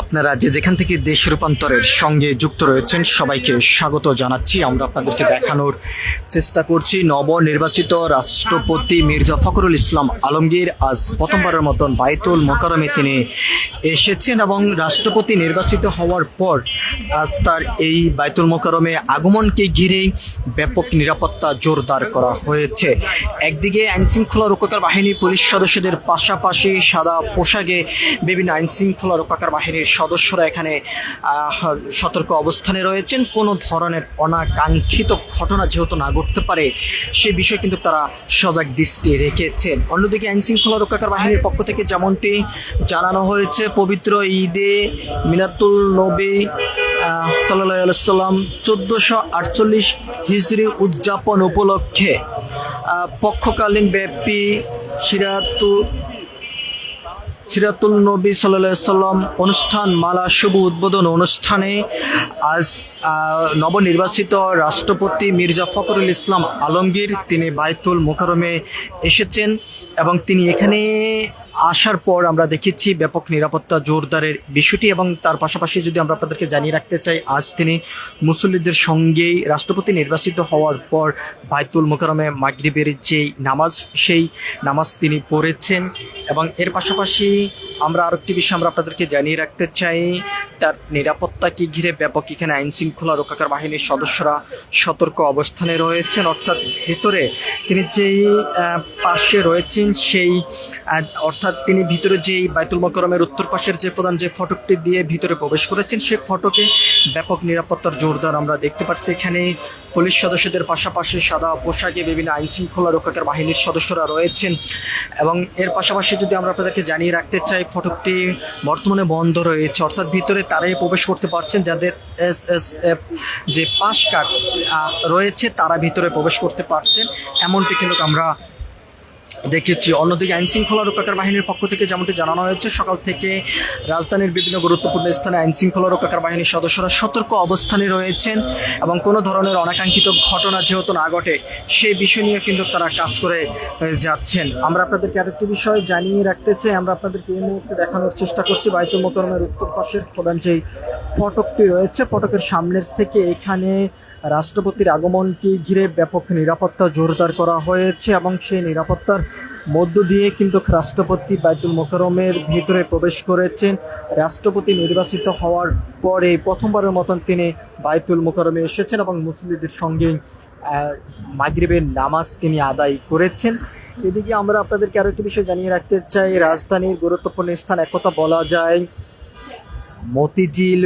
আপনারা যেখান থেকে দেশ রূপান্তরের সঙ্গে যুক্ত রয়েছেন সবাইকে স্বাগত জানাচ্ছি। আমরা আপনাদেরকে দেখানোর চেষ্টা করছি নবনির্বাচিত রাষ্ট্রপতি মির্জা ফখরুল ইসলাম আলমগীর আজ প্রথমবারের মতন বাইতুল মোকাররমে তিনি এসেছেন এবং রাষ্ট্রপতি নির্বাচিত হওয়ার পর আজ তার এই বাইতুল মোকাররমে আগমনকে ঘিরে ব্যাপক নিরাপত্তা জোরদার করা হয়েছে। একদিকে আইনশৃঙ্খলা রক্ষাকার বাহিনী পুলিশ সদস্যদের পাশাপাশি সাদা পোশাকে বিভিন্ন আইনশৃঙ্খলা রক্ষাকার বাহিনীর সদস্যরা এখানে সতর্ক অবস্থানে রয়েছেন। কোনো ধরনের অনাকাঙ্ক্ষিত ঘটনা যেহেতু না ঘটতে পারে সে বিষয়ে কিন্তু তারা সজাগ দৃষ্টি রেখেছেন। অন্যদিকে আইনশৃঙ্খলা রক্ষাকার বাহিনীর পক্ষ থেকে যেমনটি জানানো হয়েছে, পবিত্র ঈদে মিলাদুন নবী সাল্লাল্লাহু আলাইহি ওয়াসাল্লাম 1448 হিজরি উদযাপন উপলক্ষে পক্ষকালীন ব্যাপী সিরাতুল নবী সাল্লাল্লাহু আলাইহি ওয়াসাল্লাম অনুষ্ঠান মালা শুভ উদ্বোধন অনুষ্ঠানে আজ নবনির্বাচিত রাষ্ট্রপতি মির্জা ফখরুল ইসলাম আলমগীর তিনি বাইতুল মোকাররমে এসেছেন এবং তিনি এখানে আসার পর আমরা দেখেছি ব্যাপক নিরাপত্তা জোরদারের বিষয়টি। এবং তার পাশাপাশি যদি আমরা আপনাদেরকে জানিয়ে রাখতে চাই, আজ তিনি মুসল্লিদের সঙ্গেই রাষ্ট্রপতি নির্বাচিত হওয়ার পর বাইতুল মোকাররমে মাগরিবের যে নামাজ সেই নামাজ তিনি পড়েছেন। এবং এর পাশাপাশি আমরা আরেকটি বিষয় আমরা আপনাদেরকে জানিয়ে রাখতে চাই, তার নিরাপত্তাকে ঘিরে ব্যাপক এখানে আইনশৃঙ্খলা রক্ষাকার বাহিনীর সদস্যরা সতর্ক অবস্থানে রয়েছেন। অর্থাৎ ভেতরে তিনি যেই পাশে রয়েছেন সেই অর্থাৎ তিনি ভিতরে যেই বাইতুল মোকাররমের উত্তর পাশের যে প্রধান যে ফটকটি দিয়ে ভিতরে প্রবেশ করেছেন সেই ফটকে ব্যাপক নিরাপত্তার জোরদার আমরা দেখতে পাচ্ছি। এখানে পুলিশ সদস্যদের পাশাপাশি সাদা পোশাকে বিভিন্ন আইনশৃঙ্খলা রক্ষাকার বাহিনীর সদস্যরা রয়েছেন। এবং এর পাশাপাশি যদি আমরা আপনাদেরকে জানিয়ে রাখতে চাই, ফটকটি বর্তমানে বন্ধ রয়েছে, অর্থাৎ ভিতরে তারাই প্রবেশ করতে পারছেন যাদের SSF যে পাস কার্ড রয়েছে তারা ভিতরে প্রবেশ করতে পারছেন, এমনটি কিন্তু আমরা দেখেছি। অন্যদিকে আইনশৃঙ্খলা রক্ষাকার বাহিনীর পক্ষ থেকে যেমনটি জানানো হয়েছে, সকাল থেকে রাজধানীর বিভিন্ন গুরুত্বপূর্ণ স্থানে আইনশৃঙ্খলা রক্ষাকার বাহিনীর সদস্যরা সতর্ক অবস্থানে রয়েছেন এবং কোনো ধরনের অনাকাঙ্ক্ষিত ঘটনা যেহেতু না ঘটে সেই বিষয় নিয়ে কিন্তু তারা কাজ করে যাচ্ছেন। আমরা আপনাদেরকে আরেকটি বিষয় জানিয়ে রাখতে চাই, আমরা আপনাদেরকে এই মুহূর্তে দেখানোর চেষ্টা করছি বাইতুল মোকাররমের উত্তর পাশের প্রধান যেই ফটকটি রয়েছে, ফটকের সামনের থেকে এখানে রাষ্ট্রপতির আগমনকে ঘিরে ব্যাপক নিরাপত্তা জোরদার করা হয়েছে এবং সেই নিরাপত্তার মধ্য দিয়ে কিন্তু রাষ্ট্রপতি বাইতুল মোকাররমের ভিতরে প্রবেশ করেছেন। রাষ্ট্রপতি নির্বাচিত হওয়ার পরে প্রথমবারের মতন তিনি বাইতুল মোকাররমে এসেছেন এবং মুসল্লিদের সঙ্গে মাগরিবের নামাজ তিনি আদায় করেছেন। এদিকে আমরা আপনাদেরকে আরো একটি বিষয় জানিয়ে রাখতে চাই, রাজধানীর গুরুত্বপূর্ণ স্থান একথা বলা যায় মতিঝিল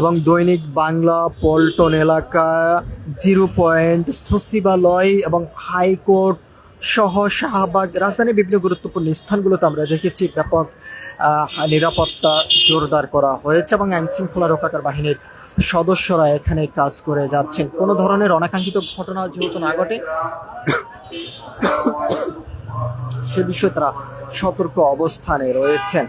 এবং দৈনিক বাংলা, পল্টন এলাকা, 0 পয়েন্ট, সচিবালয় এবং হাইকোর্ট সহ শাহবাগ, রাজধানীর বিভিন্ন গুরুত্বপূর্ণ স্থানগুলোতে আমরা দেখেছি ব্যাপক নিরাপত্তা জোরদার করা হয়েছে এবং আইনশৃঙ্খলা রক্ষাকার বাহিনীর সদস্যরা এখানে কাজ করে যাচ্ছেন। কোনো ধরনের অনাকাঙ্ক্ষিত ঘটনা যেহেতু না ঘটে সে বিষয়ে তারা সতর্ক অবস্থানে রয়েছেন।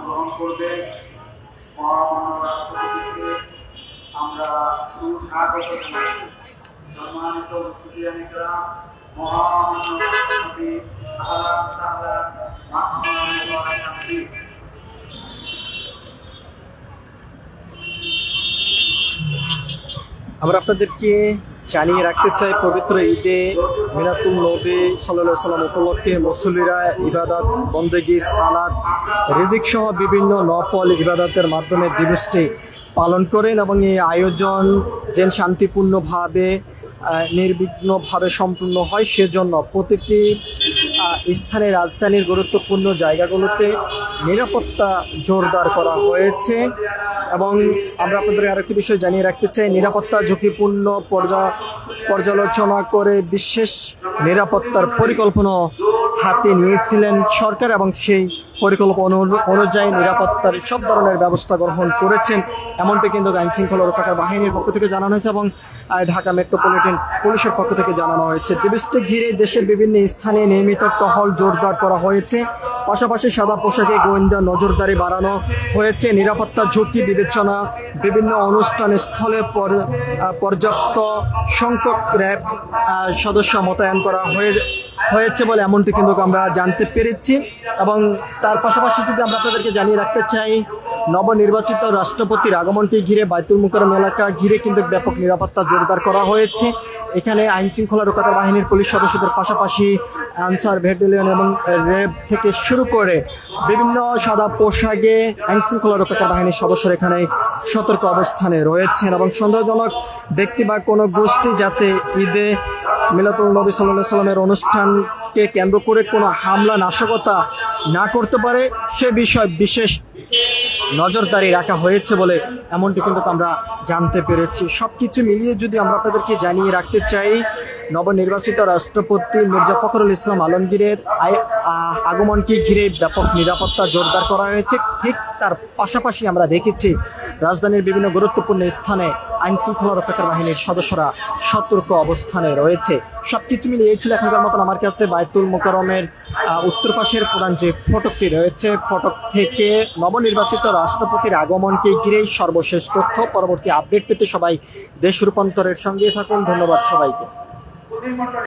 গ্রহণ করবে মহামান্য রাষ্ট্রপতিকে আমরা সুস্বাগত জানাই। সম্মানিত উপস্থিতিরা, মহামান্য রাষ্ট্রপতি আমরা আপনাদেরকে জানিয়ে রাখতে চাই, পবিত্র ঈদে মিলাদুন নবী সাল্লাল্লাহু আলাইহি ওয়াসাল্লাম উপলক্ষে মুসল্লিরা ইবাদত, বন্দেগী, সালাত, রিজিক সহ বিভিন্ন নফল ইবাদতের মাধ্যমে দিবসটি পালন করেন এবং এই আয়োজন যেন শান্তিপূর্ণভাবে নির্বিঘ্নভাবে সম্পূর্ণ হয় সেজন্য প্রতিটি স্থানে রাজধানীর গুরুত্বপূর্ণ জায়গাগুলোতে নিরাপত্তা জোরদার করা হয়েছে। এবং আমরা আপনাদের আরেকটি বিষয় জানিয়ে রাখতে চাই, নিরাপত্তা ঝুঁকিপূর্ণ পর্যালোচনা করে বিশেষ নিরাপত্তার পরিকল্পনা হাতে নিয়েছিলেন সরকার এবং সেই পরিকল্পনা অনুযায়ী নিরাপত্তার সব ধরনের ব্যবস্থা গ্রহণ করেছেন, এমনটি কিন্তু আইন শৃঙ্খলা রক্ষাকারী বাহিনীর পক্ষ থেকে জানানো হয়েছে এবং ঢাকা মেট্রোপলিটন পুলিশের পক্ষ থেকে জানানো হয়েছে। দিবসটি ঘিরে দেশের বিভিন্ন স্থানে নিয়মিত টহল জোরদার করা হয়েছে, পাশাপাশি সাদা পোশাকে গোয়েন্দা নজরদারি বাড়ানো হয়েছে। নিরাপত্তা ঝুঁকি বিবেচনা বিভিন্ন অনুষ্ঠান স্থলে পর্যাপ্ত সংখ্যক র্যাব সদস্য মোতায়েন করা হয়েছে বলে এমনটি কিন্তু আমরা জানতে পেরেছি। এবং তার পাশাপাশি যদি আমরা আপনাদেরকে জানিয়ে রাখতে চাই, নবনির্বাচিত রাষ্ট্রপতির আগমনকে ঘিরে বাইতুল মুকাররম এলাকা ঘিরে কিন্তু ব্যাপক নিরাপত্তা জোরদার করা হয়েছে। এখানে আইন শৃঙ্খলা রক্ষাকারী বাহিনীর পুলিশ সদস্যদের পাশাপাশি আনসার ব্যাটালিয়ন এবং র্যাব থেকে শুরু করে বিভিন্ন সাদা পোশাকে আইন শৃঙ্খলা রক্ষাকারী বাহিনীর সদস্যরা এখানে সতর্ক অবস্থানে রয়েছেন এবং সন্দেহজনক ব্যক্তি বা কোনো গোষ্ঠী যাতে ঈদে মিলাদুন নবী সাল্লাল্লাহু আলাইহি সাল্লামের অনুষ্ঠানকে কেন্দ্র করে কোনো হামলা নাশকতা না করতে পারে সে বিষয়ে বিশেষ নজরদারি রাখা হয়েছে বলে এমনটি কিন্তু আমরা জানতে পেরেছি। সবকিছু মিলিয়ে যদি আমরা আপনাদেরকে জানিয়ে রাখতে চাই, নবনির্বাচিত রাষ্ট্রপতি মির্জা ফখরুল ইসলাম আলমগীরের আগমনকে ঘিরে ব্যাপক নিরাপত্তা জোরদার করা হয়েছে। ঠিক তার পাশাপাশি আমরা দেখেছি রাজধানীর বিভিন্ন গুরুত্বপূর্ণ স্থানে আইন শৃঙ্খলা রক্ষাকারী বাহিনীর সদস্যরা সতর্ক অবস্থানে রয়েছে। সবকিছু মিলিয়ে এই ছিল এখনকার মতন আমার কাছে বাইতুল মুকাররমের উত্তর পাশের প্রধান যে ফটকটি রয়েছে, ফটক থেকে নবনির্বাচিত রাষ্ট্রপতির আগমনকে ঘিরেই সর্বশেষ তথ্য। পরবর্তী আপডেট পেতে সবাই দেশ রূপান্তরের সঙ্গে থাকুন। ধন্যবাদ সবাইকে।